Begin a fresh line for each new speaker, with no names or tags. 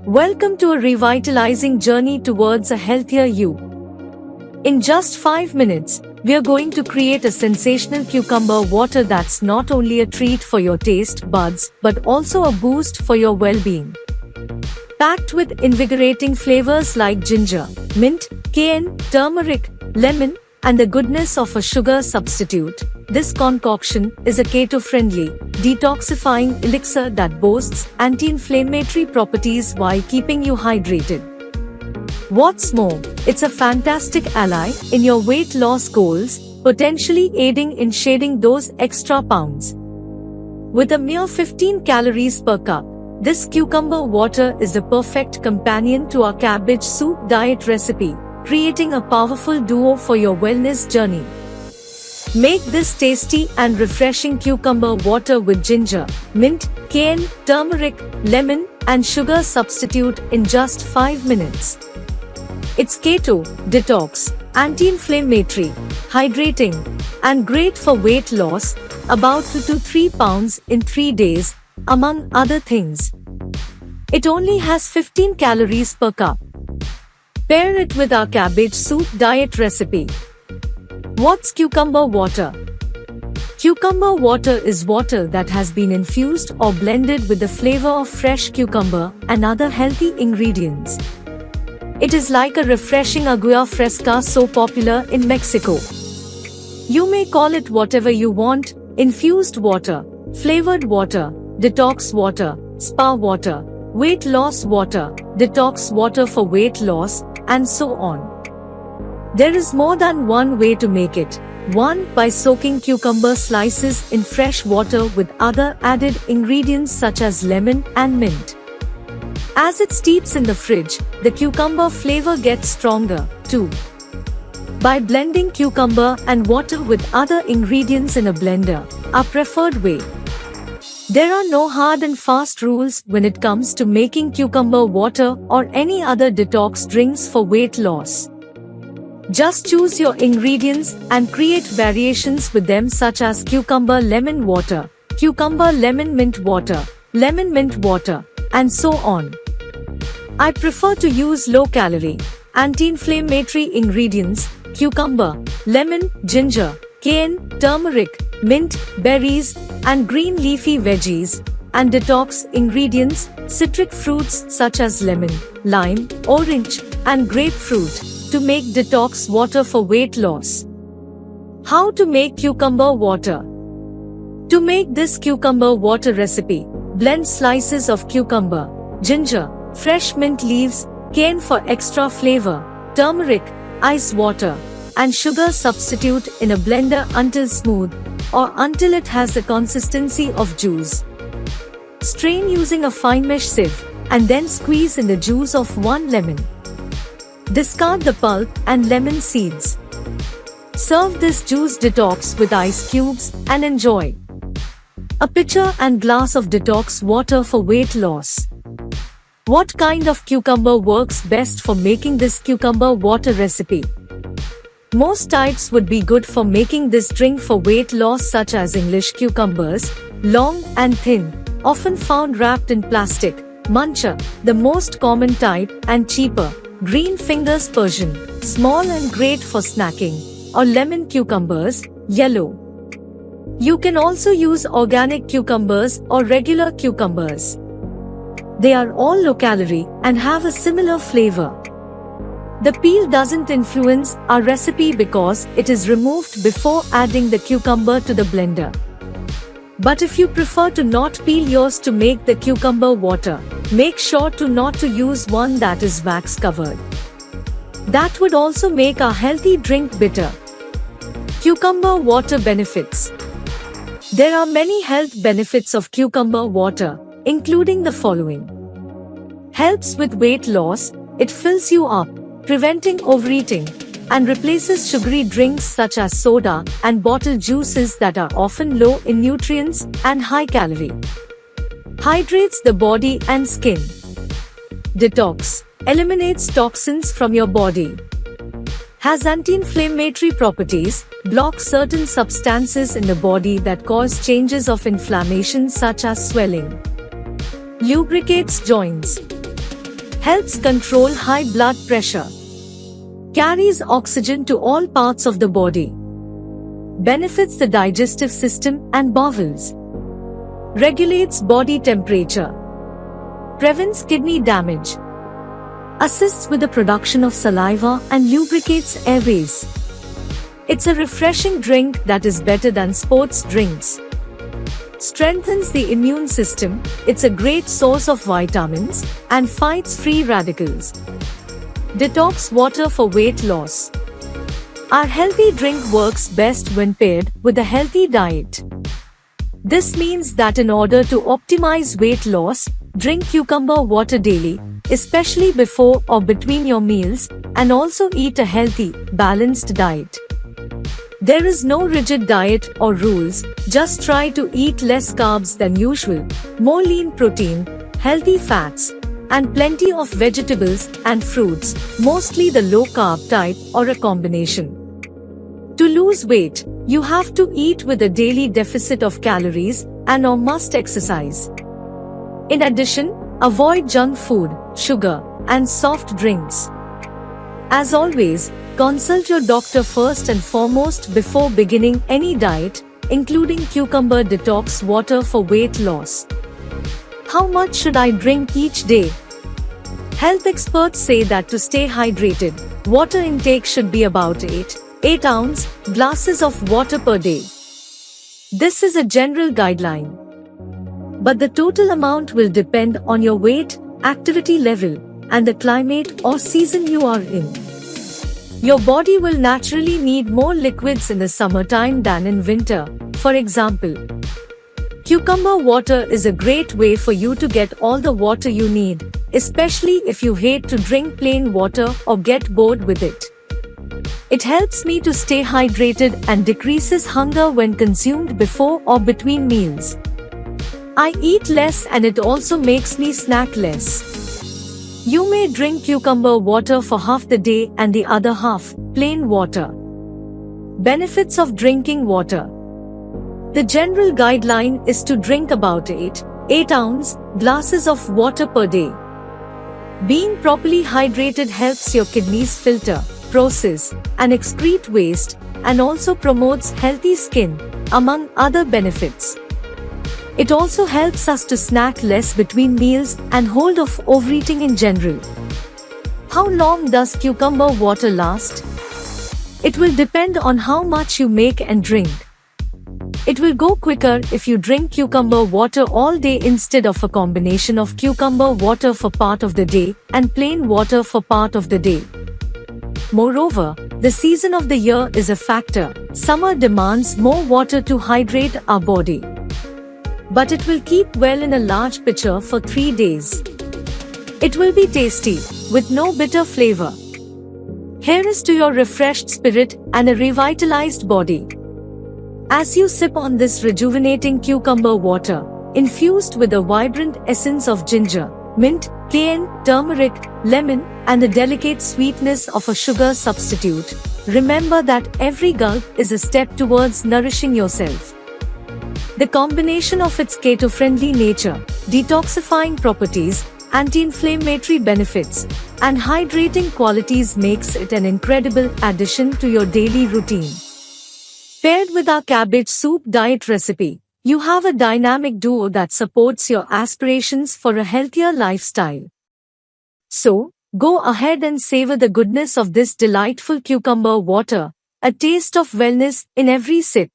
Welcome to a revitalizing journey towards a healthier you. In just 5 minutes, we are going to create a sensational cucumber water that's not only a treat for your taste buds but also a boost for your well-being. Packed with invigorating flavors like ginger, mint, cayenne, turmeric, lemon, and the goodness of a sugar substitute, this concoction is a keto-friendly, detoxifying elixir that boasts anti-inflammatory properties while keeping you hydrated. What's more, it's a fantastic ally in your weight loss goals, potentially aiding in shedding those extra pounds. With a mere 15 calories per cup, this cucumber water is the perfect companion to our cabbage soup diet recipe, creating a powerful duo for your wellness journey. Make this tasty and refreshing cucumber water with ginger, mint, cayenne, turmeric, lemon, and sugar substitute in just 5 minutes. It's keto, detox, anti-inflammatory, hydrating, and great for weight loss, about 2 to 3 pounds in 3 days, among other things. It only has 15 calories per cup. Pair it with our cabbage soup diet recipe. What's cucumber water? Cucumber water is water that has been infused or blended with the flavor of fresh cucumber and other healthy ingredients. It is like a refreshing agua fresca so popular in Mexico. You may call it whatever you want: infused water, flavored water, detox water, spa water, weight loss water, detox water for weight loss, and so on. There is more than one way to make it. One, by soaking cucumber slices in fresh water with other added ingredients such as lemon and mint. As it steeps in the fridge, the cucumber flavor gets stronger, too. By blending cucumber and water with other ingredients in a blender, our preferred way. There are no hard and fast rules when it comes to making cucumber water or any other detox drinks for weight loss. Just choose your ingredients and create variations with them, such as cucumber lemon water, cucumber lemon mint water, lemon mint water, and so on. I prefer to use low-calorie, anti-inflammatory ingredients: cucumber, lemon, ginger, cayenne, turmeric, mint, berries, and green leafy veggies, and detox ingredients: citric fruits such as lemon, lime, orange, and grapefruit, to make detox water for weight loss. How to make cucumber water? To make this cucumber water recipe, blend slices of cucumber, ginger, fresh mint leaves, cayenne for extra flavor, turmeric, ice water, and sugar substitute in a blender until smooth, or until it has the consistency of juice. Strain using a fine mesh sieve, and then squeeze in the juice of 1 lemon. Discard the pulp and lemon seeds. Serve this juice detox with ice cubes and enjoy. A pitcher and glass of detox water for weight loss. What kind of cucumber works best for making this cucumber water recipe? Most types would be good for making this drink for weight loss, such as English cucumbers, long and thin, often found wrapped in plastic; muncher, the most common type and cheaper; green fingers Persian, small and great for snacking; or lemon cucumbers, yellow. You can also use organic cucumbers or regular cucumbers. They are all low-calorie and have a similar flavor. The peel doesn't influence our recipe because it is removed before adding the cucumber to the blender. But if you prefer to not peel yours to make the cucumber water, make sure to not to use one that is wax covered. That would also make our healthy drink bitter. Cucumber water benefits. There are many health benefits of cucumber water, including the following. Helps with weight loss. It fills you up, preventing overeating, and replaces sugary drinks such as soda and bottled juices that are often low in nutrients and high calorie. Hydrates the body and skin. Detox. Eliminates toxins from your body. Has anti-inflammatory properties, blocks certain substances in the body that cause changes of inflammation such as swelling. Lubricates joints. helps control high blood pressure, carries oxygen to all parts of the body, benefits the digestive system and bowels, regulates body temperature, prevents kidney damage, assists with the production of saliva and lubricates airways. It's a refreshing drink that is better than sports drinks. Strengthens the immune system, it's a great source of vitamins, and fights free radicals. Detox water for weight loss. Our healthy drink works best when paired with a healthy diet. This means that in order to optimize weight loss, drink cucumber water daily, especially before or between your meals, and also eat a healthy, balanced diet. There is no rigid diet or rules, just try to eat less carbs than usual, more lean protein, healthy fats, and plenty of vegetables and fruits, mostly the low-carb type or a combination. To lose weight, you have to eat with a daily deficit of calories and/or must exercise. In addition, avoid junk food, sugar, and soft drinks. As always, consult your doctor first and foremost before beginning any diet, including cucumber detox water for weight loss. How much should I drink each day? Health experts say that to stay hydrated, water intake should be about 8 ounce glasses of water per day. This is a general guideline, but the total amount will depend on your weight, activity level, and the climate or season you are in. Your body will naturally need more liquids in the summertime than in winter. For example, cucumber water is a great way for you to get all the water you need, especially if you hate to drink plain water or get bored with it. It helps me to stay hydrated and decreases hunger when consumed before or between meals. I eat less and it also makes me snack less. You may drink cucumber water for half the day and the other half, plain water. Benefits of drinking water. The general guideline is to drink about 8 ounce glasses of water per day. Being properly hydrated helps your kidneys filter, process, and excrete waste, and also promotes healthy skin, among other benefits. It also helps us to snack less between meals and hold off overeating in general. How long does cucumber water last? It will depend on how much you make and drink. It will go quicker if you drink cucumber water all day instead of a combination of cucumber water for part of the day and plain water for part of the day. Moreover, the season of the year is a factor. Summer demands more water to hydrate our body, but it will keep well in a large pitcher for 3 days. It will be tasty, with no bitter flavor. Here is to your refreshed spirit and a revitalized body. As you sip on this rejuvenating cucumber water, infused with a vibrant essence of ginger, mint, cayenne, turmeric, lemon, and the delicate sweetness of a sugar substitute, remember that every gulp is a step towards nourishing yourself. The combination of its keto-friendly nature, detoxifying properties, anti-inflammatory benefits, and hydrating qualities makes it an incredible addition to your daily routine. Paired with our cabbage soup diet recipe, you have a dynamic duo that supports your aspirations for a healthier lifestyle. So, go ahead and savor the goodness of this delightful cucumber water, a taste of wellness in every sip.